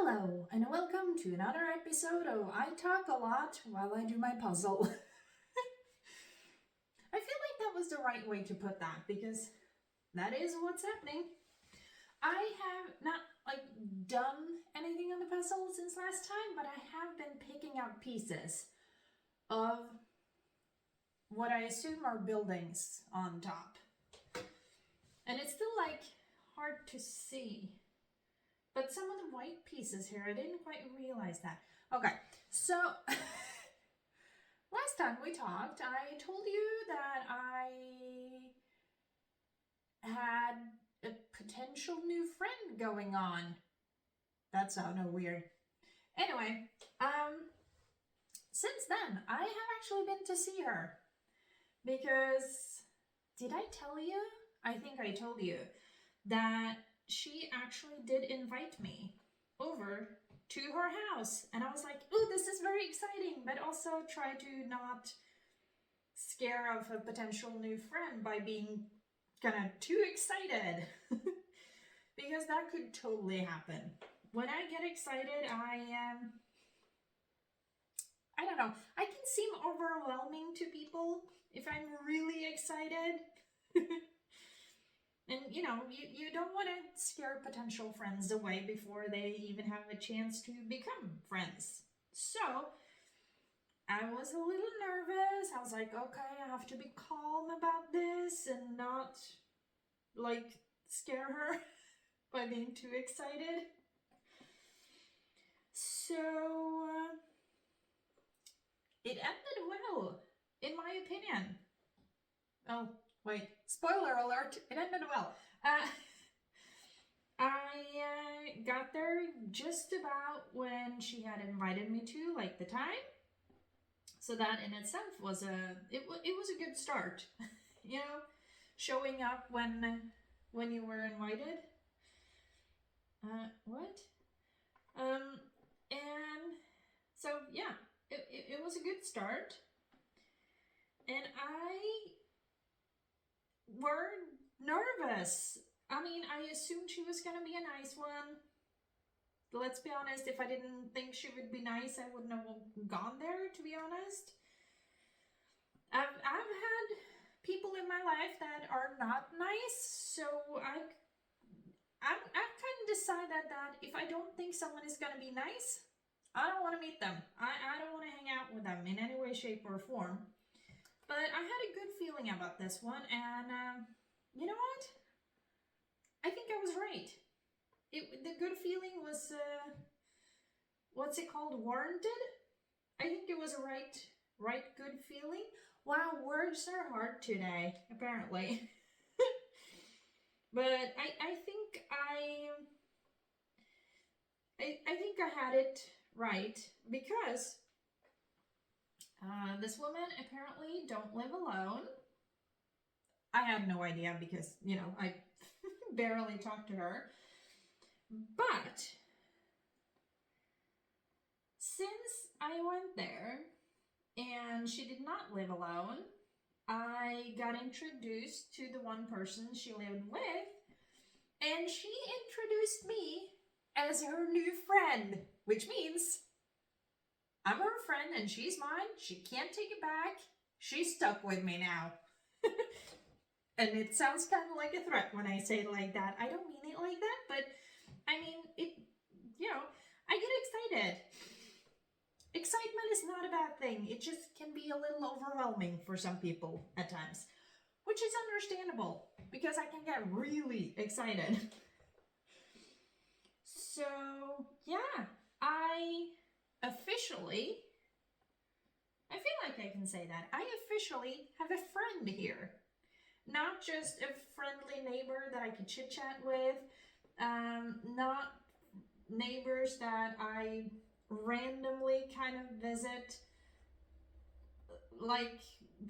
Hello, and welcome to another episode of I Talk a Lot While I Do My Puzzle. I feel like that was the right way to put that because that is what's happening. I have not done anything on the puzzle since last time, but I have been picking up pieces of what I assume are buildings on top. And it's still hard to see. But some of the white pieces here, I didn't quite realize that. Okay, so last time we talked, I told you that I had a potential new friend going on. That sounded weird. Anyway, since then, I have actually been to see her. Because, did I tell you? I think I told you that she actually did invite me over to her house. And I was like, ooh, this is very exciting, but also try to not scare off a potential new friend by being kind of too excited. Because that could totally happen. When I get excited, I don't know, I can seem overwhelming to people if I'm really excited. And you don't want to scare potential friends away before they even have a chance to become friends. So I was a little nervous. I was like, okay, I have to be calm about this and not scare her by being too excited. So it ended well, in my opinion. Oh, wait, spoiler alert, it ended well. I got there just about when she had invited me to, the time. So that in itself was it was a good start. Showing up when you were invited. What? And so yeah, it was a good start. And I were nervous. I mean, I assumed she was going to be a nice one. Let's be honest, if I didn't think she would be nice, I wouldn't have gone there, to be honest. I've had people in my life that are not nice, so I've kind of decided that if I don't think someone is going to be nice, I don't want to meet them. I don't want to hang out with them in any way, shape, or form. But I had a good feeling about this one, and you know what? I think I was right. The good feeling was, what's it called? Warranted? I think it was a right good feeling. Wow, words are hard today, apparently. But I think I think I had it right because this woman apparently don't live alone. I had no idea because, I barely talked to her. But since I went there and she did not live alone, I got introduced to the one person she lived with, and she introduced me as her new friend, which means I'm her friend and she's mine. She can't take it back. She's stuck with me now. And it sounds kind of like a threat when I say it like that. I don't mean it like that, but I mean, I get excited. Excitement is not a bad thing. It just can be a little overwhelming for some people at times, which is understandable because I can get really excited. So, yeah, I feel like I can say that. I officially have a friend here. Not just a friendly neighbor that I could chit chat with, not neighbors that I randomly kind of visit,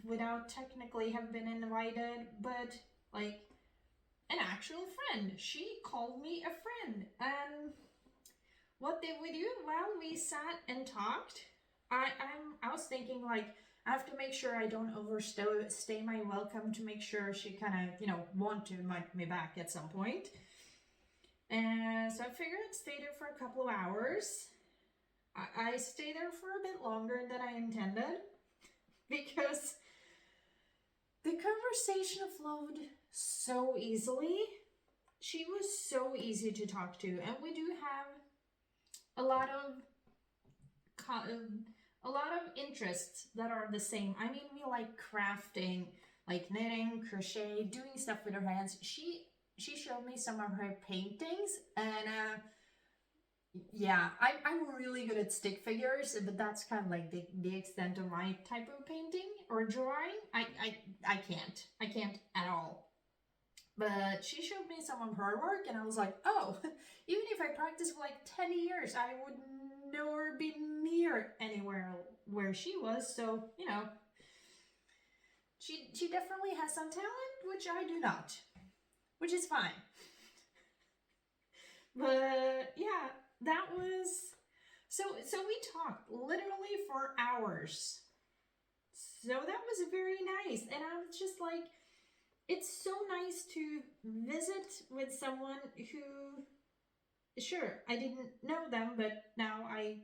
without technically have been invited, but an actual friend. She called me a friend. And what did we do? Well, we sat and talked. I was thinking I have to make sure I don't overstay my welcome to make sure she kind of, want to invite me back at some point. And so I figured I'd stay there for a couple of hours. I stayed there for a bit longer than I intended because the conversation flowed so easily. She was so easy to talk to, and we do have a lot of a lot of interests that are the same. I mean, we like crafting, like knitting, crochet, doing stuff with her hands. She showed me some of her paintings, and yeah, I'm really good at stick figures, but that's kind of like the extent of my type of painting or drawing. I can't at all. But she showed me some of her work, and I was like, oh, even if I practiced for like 10 years, I would never be near anywhere where she was. So, you know, she definitely has some talent, which I do not, which is fine. But yeah, that was so we talked literally for hours. So that was very nice, and I was just like, it's so nice to visit with someone who, sure, I didn't know them, but now I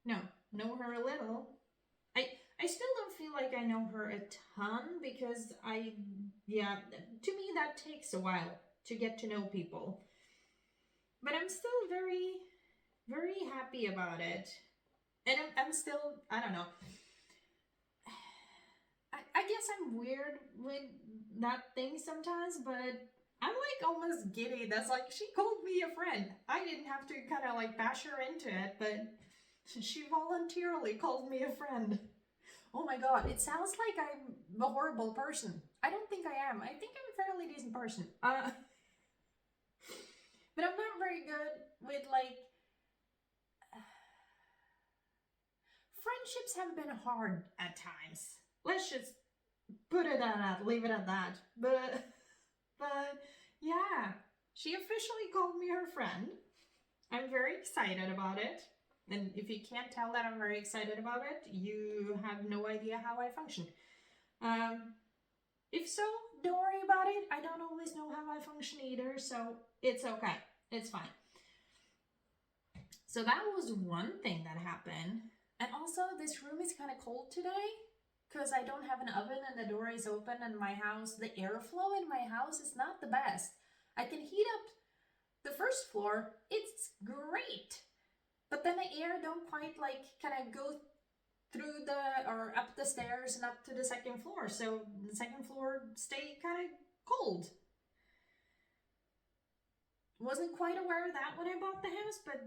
know her a little. I still don't feel like I know her a ton because yeah, to me that takes a while to get to know people. But I'm still very, very happy about it. And I'm still, I don't know. I guess I'm weird with that thing sometimes, but I'm like almost giddy. That's like, she called me a friend. I didn't have to kind of like bash her into it, but she voluntarily called me a friend. Oh my god, it sounds like I'm a horrible person. I don't think I am. I think I'm a fairly decent person. But I'm not very good with like friendships have been hard at times. Let's just put it at that, leave it at that. But yeah, she officially called me her friend. I'm very excited about it. And if you can't tell that I'm very excited about it, you have no idea how I function. If so, don't worry about it. I don't always know how I function either, so it's okay. It's fine. So that was one thing that happened. And also, this room is kind of cold today because I don't have an oven and the door is open, and my house, the airflow in my house is not the best. I can heat up the first floor, it's great. But then the air don't quite like kind of go through the or up the stairs and up to the second floor. So the second floor stay kind of cold. Wasn't quite aware of that when I bought the house, but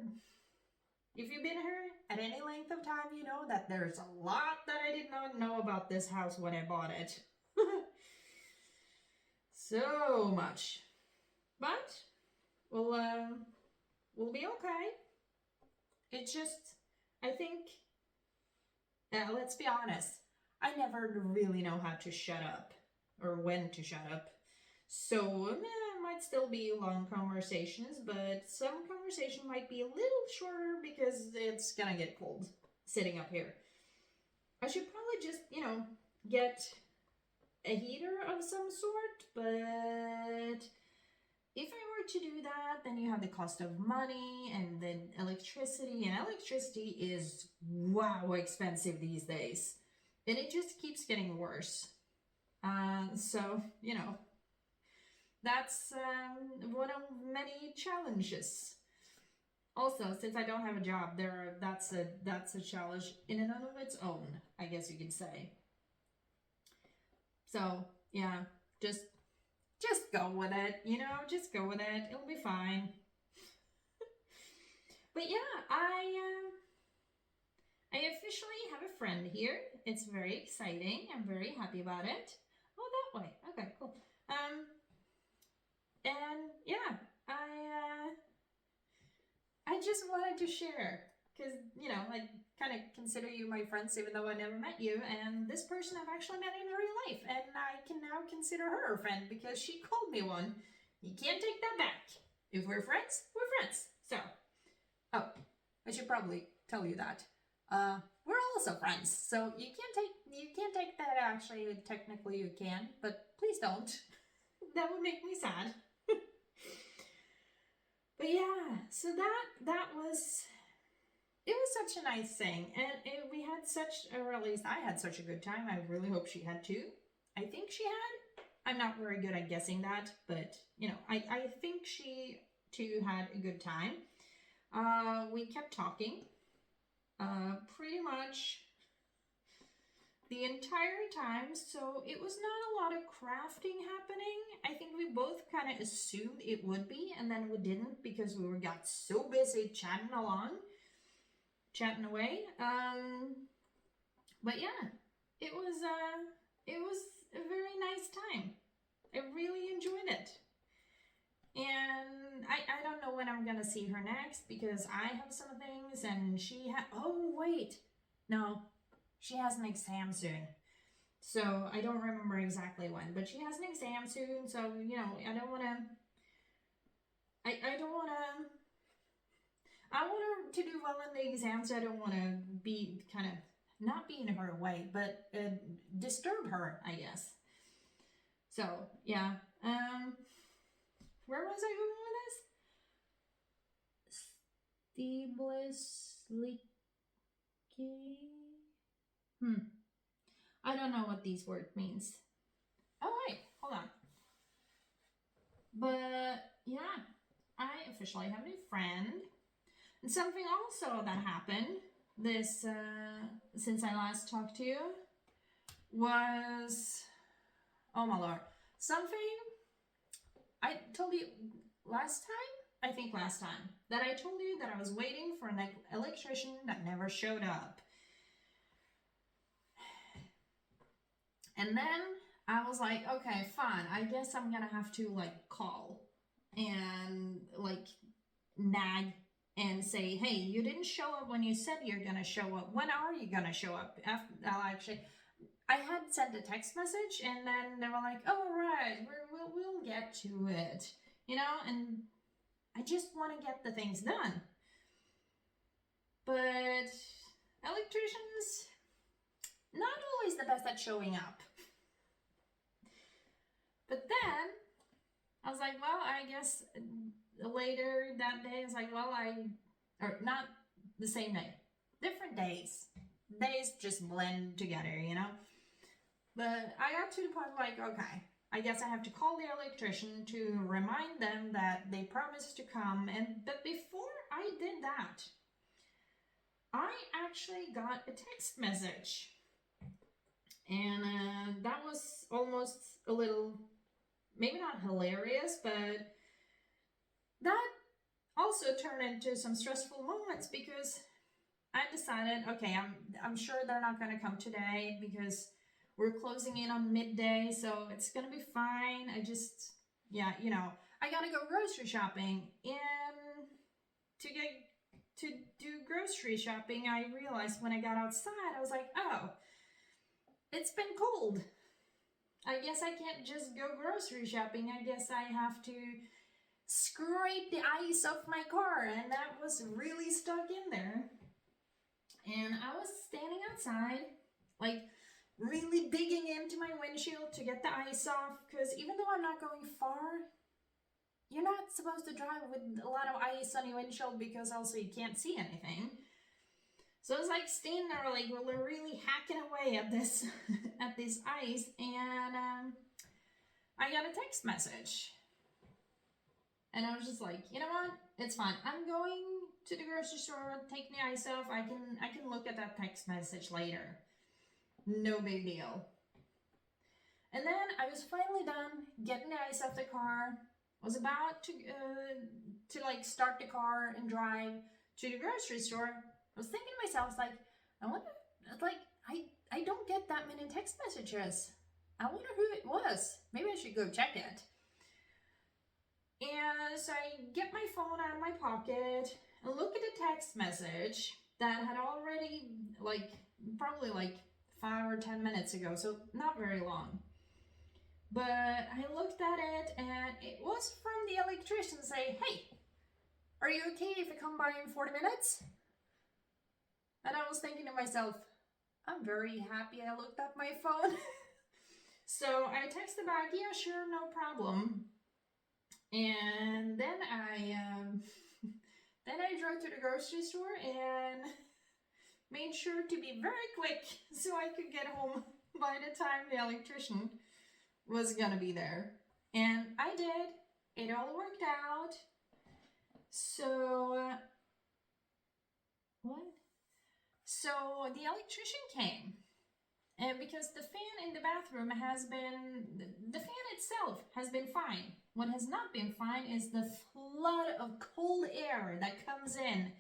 if you've been here at any length of time, you know that there's a lot that I did not know about this house when I bought it. So much. But we'll be okay. It's just, I think, let's be honest, I never really know how to shut up or when to shut up. So it might still be long conversations, but some conversation might be a little shorter because it's gonna get cold sitting up here. I should probably just, get a heater of some sort, but if I were to do that, then you have the cost of money and then electricity, and electricity is wow expensive these days, and it just keeps getting worse. So, that's one of many challenges. Also, since I don't have a job, that's a challenge in and of its own, I guess you could say. So yeah, just go with it, just go with it. It'll be fine. But yeah, I officially have a friend here. It's very exciting. I'm very happy about it. Oh, that way. Okay, cool. And yeah, I just wanted to share because, I kind of consider you my friends even though I never met you, and this person I've actually met in real life, and I can now consider her a friend because she called me one. You can't take that back. If we're friends, we're friends. So, oh, I should probably tell you that. We're also friends, so you can't take that. Actually, technically you can, but please don't. That would make me sad. But yeah, so that was, it was such a nice thing, and we had such, or at least I had such a good time. I really hope she had too. I think she had. I'm not very good at guessing that, but you know, I think she too had a good time. We kept talking, pretty much the entire time, so it was not a lot of crafting happening. I think we both kind of assumed it would be, and then we didn't because we got so busy chatting along, chatting away. But yeah, it was a very nice time. I really enjoyed it. And I don't know when I'm gonna see her next because I have some things and she had, oh wait, no, she has an exam soon. So I don't remember exactly when, but she has an exam soon. So, you know, I don't want to, I don't want to, I want her to do well in the exams. I don't want to be kind of, not be in her way, but disturb her, I guess. So, yeah. Where was I going with this? Steebless I don't know what these words means. Oh wait, hold on. But yeah, I officially have a new friend. And something also that happened this since I last talked to you was, oh my lord, something I told you last time. I think last time that I told you that I was waiting for an electrician that never showed up. And then I was like, okay, fine. I guess I'm gonna have to like call and like nag and say, hey, you didn't show up when you said you're gonna show up. When are you gonna show up? After, I had sent a text message and then they were like, oh, right, we'll get to it, you know, and I just want to get the things done. But electricians, not always the best at showing up. But then I was like, well, I guess later that day, I was like, well, or not the same day, different days. Days just blend together, you know? But I got to the point like, okay, I guess I have to call the electrician to remind them that they promised to come. But before I did that, I actually got a text message. And that was almost a little, maybe not hilarious, but that also turned into some stressful moments because I decided, okay, I'm sure they're not going to come today because we're closing in on midday, so it's going to be fine. I just, yeah, you know, I got to go grocery shopping, and to do grocery shopping, I realized when I got outside, I was like, oh, it's been cold. I guess I can't just go grocery shopping. I guess I have to scrape the ice off my car, and that was really stuck in there. And I was standing outside, like really digging into my windshield to get the ice off, because even though I'm not going far, you're not supposed to drive with a lot of ice on your windshield because also you can't see anything. So I was like standing there, like really hacking away at this at this ice, and I got a text message. And I was just like, you know what? It's fine. I'm going to the grocery store, taking the ice off. I can look at that text message later. No big deal. And then I was finally done getting the ice off the car. I was about to like start the car and drive to the grocery store. I was thinking to myself, like, I wonder, like, I don't get that many text messages. I wonder who it was. Maybe I should go check it. And so I get my phone out of my pocket and look at the text message that had already, like, probably like 5 or 10 minutes ago, so not very long. But I looked at it and it was from the electrician saying, hey, are you okay if I come by in 40 minutes? And I was thinking to myself, I'm very happy I looked at my phone. So I texted back, yeah, sure, no problem. And then I drove to the grocery store and made sure to be very quick so I could get home by the time the electrician was gonna be there. And I did. It all worked out. So, what? So the electrician came. And because the fan in the bathroom the fan itself has been fine. What has not been fine is the flood of cold air that comes in.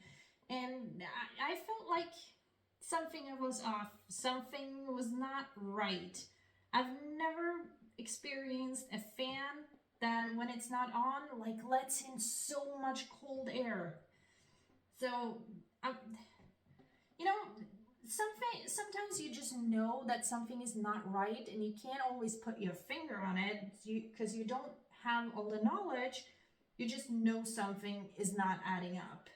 And I felt like something was off. Something was not right. I've never experienced a fan that when it's not on, like lets in so much cold air. So, you know, sometimes you just know that something is not right and you can't always put your finger on it because you don't have all the knowledge. You just know something is not adding up.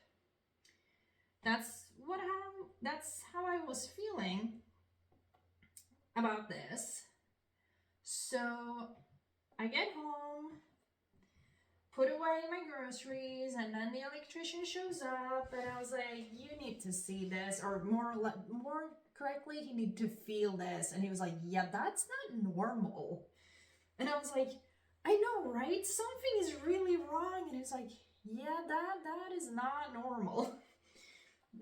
That's how I was feeling about this. So I get home, put away my groceries, and then the electrician shows up, and I was like, "You need to see this," or more correctly, "You need to feel this." And he was like, "Yeah, that's not normal." And I was like, "I know, right? Something is really wrong." And he was like, "Yeah, that is not normal.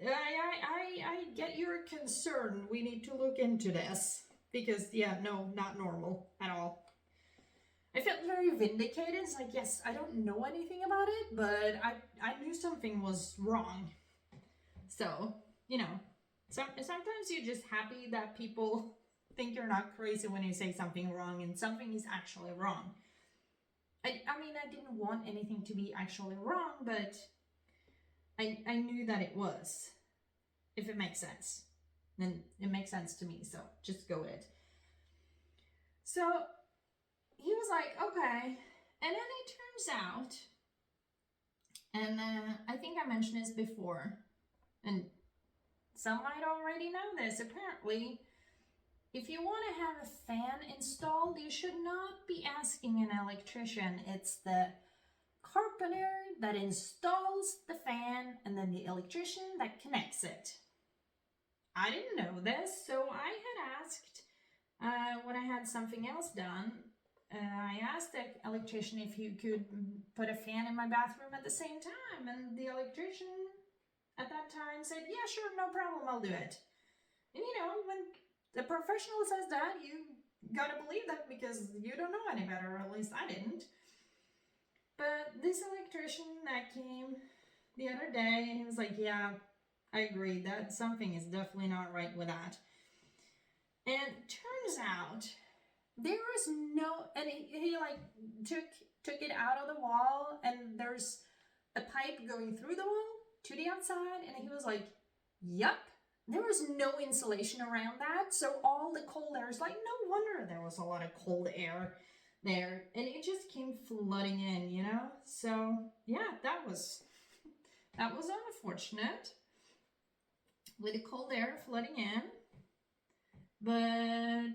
I get your concern. We need to look into this because, yeah, no, not normal at all." I felt very vindicated. It's like, yes, I don't know anything about it, but I knew something was wrong. So, sometimes you're just happy that people think you're not crazy when you say something wrong and something is actually wrong. I mean, I didn't want anything to be actually wrong, but I knew that it was, if it makes sense. Then it makes sense to me, so just go with it. So he was like, "Okay." And then it turns out, and I think I mentioned this before, and some might already know this, apparently, if you want to have a fan installed, you should not be asking an electrician. It's the carpenter that installs the fan and then the electrician that connects it. I didn't know this, so I had asked when I had something else done. I asked the electrician if he could put a fan in my bathroom at the same time, and the electrician at that time said, "Yeah, sure, no problem, I'll do it." And when the professional says that, you gotta believe that because you don't know any better, or at least I didn't. But this electrician that came the other day, and he was like, "Yeah, I agree that something is definitely not right with that." And turns out there was no, and he like took it out of the wall, and there's a pipe going through the wall to the outside, and he was like, "Yup, there was no insulation around that, so all the cold air is like, no wonder there was a lot of cold air there, and it just came flooding in, So yeah, that was unfortunate with the cold air flooding in, but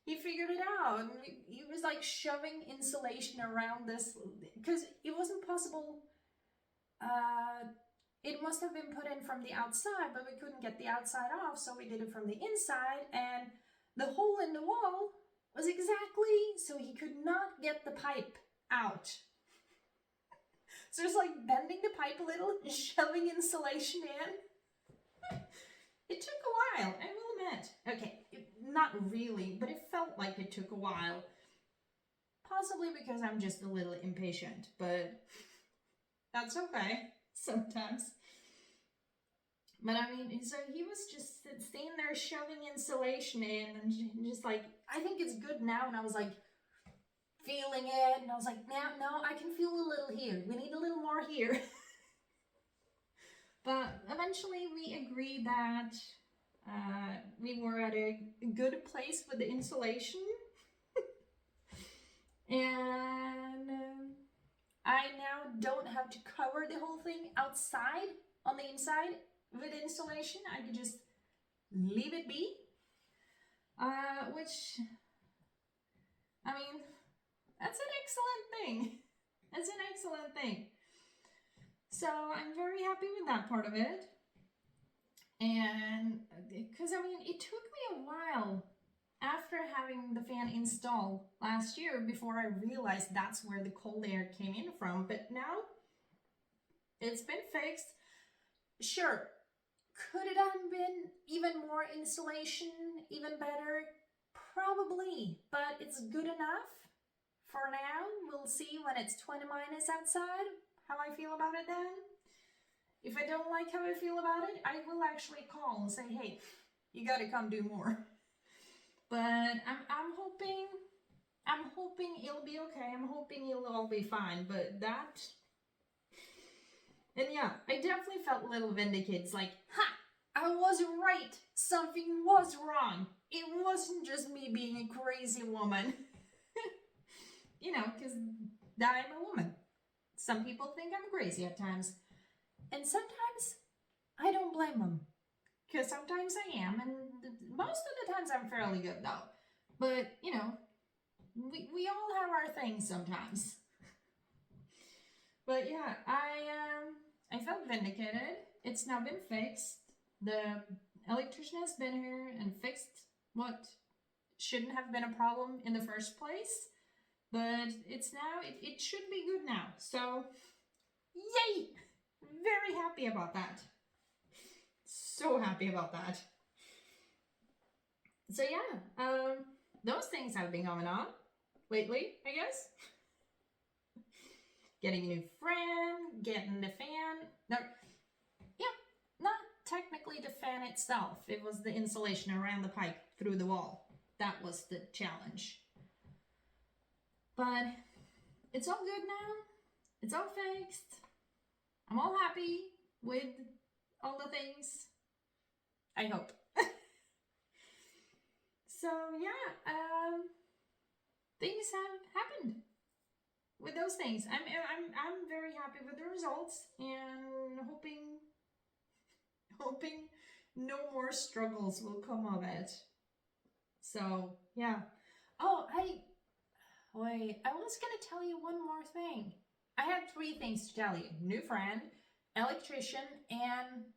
he figured it out. He was like shoving insulation around this because it wasn't possible. It must have been put in from the outside, but we couldn't get the outside off, so we did it from the inside, and the hole in the wall was exactly so he could not get the pipe out. So it's like bending the pipe a little and shoving insulation in. It took a while, I will admit. Okay, not really, but it felt like it took a while. Possibly because I'm just a little impatient, but that's okay sometimes. But I mean, so he was just staying there shoving insulation in and just like, "I think it's good now." And I was like, feeling it, and I was like, no, I can feel a little here. We need a little more here. But eventually we agreed that we were at a good place with the insulation. And I now don't have to cover the whole thing outside on the inside with insulation. I can just leave it be. Which, I mean, That's an excellent thing. That's an excellent thing. So I'm very happy with that part of it. And because I mean, it took me a while after having the fan installed last year before I realized that's where the cold air came in from. But now it's been fixed. Sure, could it have been even more insulation, even better? Probably, but it's good enough for now. We'll see when it's 20 minus outside how I feel about it then. If I don't like how I feel about it, I will actually call and say, hey, you gotta come do more. But I'm hoping it'll be okay. I'm hoping it'll all be fine. But that, and yeah, I definitely felt a little vindicated. It's like, ha, I was right. Something was wrong. It wasn't just me being a crazy woman. You know, because I'm a woman. Some people think I'm crazy at times. And sometimes I don't blame them. Because sometimes I am, and most of the times I'm fairly good though. But, you know, we all have our things sometimes. But yeah, I felt vindicated. It's now been fixed. The electrician has been here and fixed what shouldn't have been a problem in the first place. But it's now, it should be good now. So, yay! Very happy about that. So happy about that. So yeah, those things have been going on lately, I guess. Getting a new friend, getting the fan. No, yeah, not technically the fan itself. It was the insulation around the pipe through the wall. That was the challenge. But it's all good now. It's all fixed. I'm all happy with all the things. I hope. So yeah, things have happened with those things. I'm very happy with the results and hoping no more struggles will come of it. So yeah. Oh, wait, I was gonna tell you one more thing. I had 3 things to tell you. New friend, electrician, and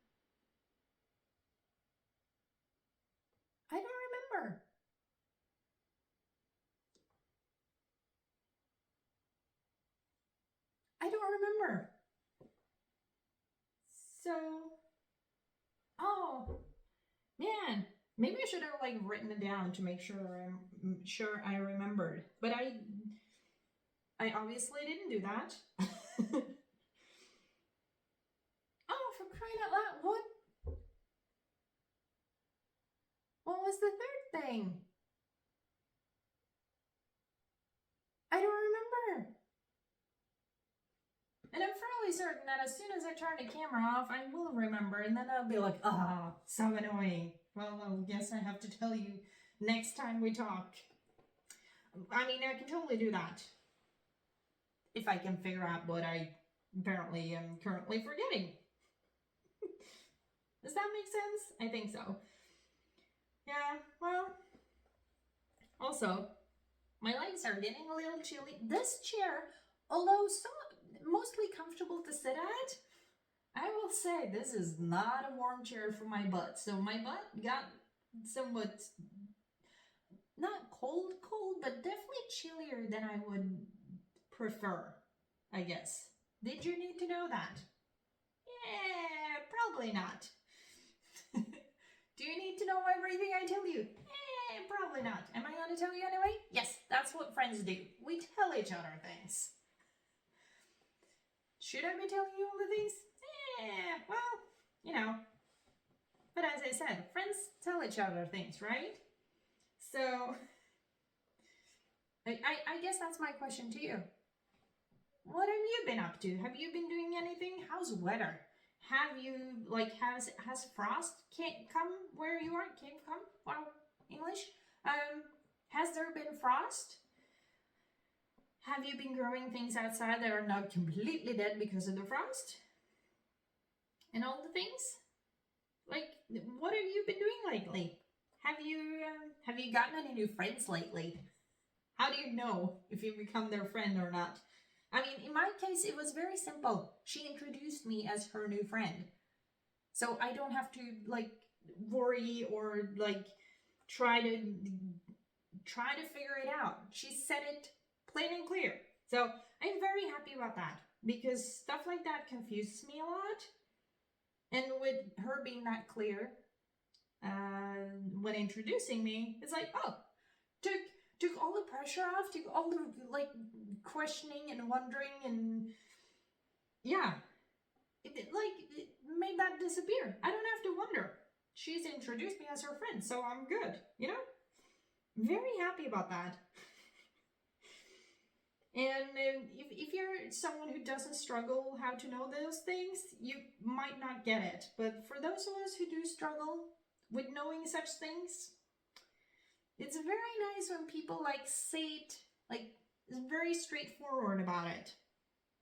I don't remember. I don't remember. So, oh, man. Maybe I should have like written it down to make sure I remembered. But I obviously didn't do that. Oh, for crying out loud. What was the third thing? I don't remember. And I'm fairly certain that as soon as I turn the camera off, I will remember, and then I'll be like, ah, so annoying. Well, I guess I have to tell you next time we talk. I mean, I can totally do that. If I can figure out what I apparently am currently forgetting. Does that make sense? I think so. Yeah, well, also, my legs are getting a little chilly. This chair, although mostly comfortable to sit at, I will say this is not a warm chair for my butt. So my butt got somewhat, not cold, but definitely chillier than I would prefer, I guess. Did you need to know that? Yeah, probably not. Do you need to know everything I tell you? Probably not. Am I going to tell you anyway? Yes, that's what friends do. We tell each other things. Should I be telling you all the things? Well, you know. But as I said, friends tell each other things, right? So, I guess that's my question to you. What have you been up to? Have you been doing anything? How's weather? Have you, like, has frost come where you are? Come? Wow, English? Has there been frost? Have you been growing things outside that are not completely dead because of the frost? And all the things? Like, what have you been doing lately? Have you gotten any new friends lately? How do you know if you become their friend or not? I mean, in my case, it was very simple. She introduced me as her new friend. So I don't have to like worry or like try to figure it out. She said it plain and clear. So I'm very happy about that because stuff like that confuses me a lot. And with her being that clear when introducing me, it's like, oh, took all the pressure off, took all the like questioning and wondering, and yeah, it made that disappear. I don't have to wonder. She's introduced me as her friend, so I'm good. You know, very happy about that. And if you're someone who doesn't struggle how to know those things, you might not get it. But for those of us who do struggle with knowing such things, it's very nice when people like say it, like, very straightforward about it.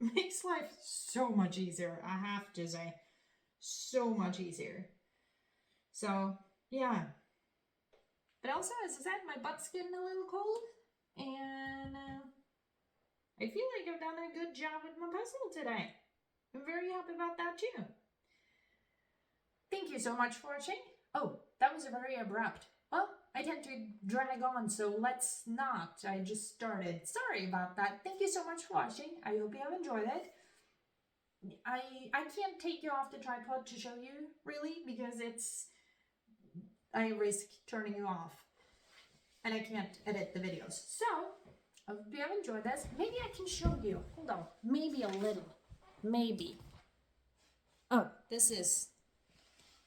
It makes life so much easier, I have to say. So much easier. So, yeah. But also, as I said, my butt's getting a little cold. And I feel like I've done a good job with my puzzle today. I'm very happy about that too. Thank you so much for watching. Oh, that was very abrupt. Well, I tend to drag on, so let's not. I just started. Sorry about that. Thank you so much for watching. I hope you have enjoyed it. I can't take you off the tripod to show you, really, because I risk turning you off. And I can't edit the videos. So, I hope you have enjoyed this. Maybe I can show you. Hold on. Maybe a little. Maybe. Oh, this is...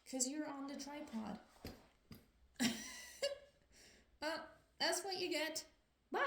because you're on the tripod. That's what you get. Bye!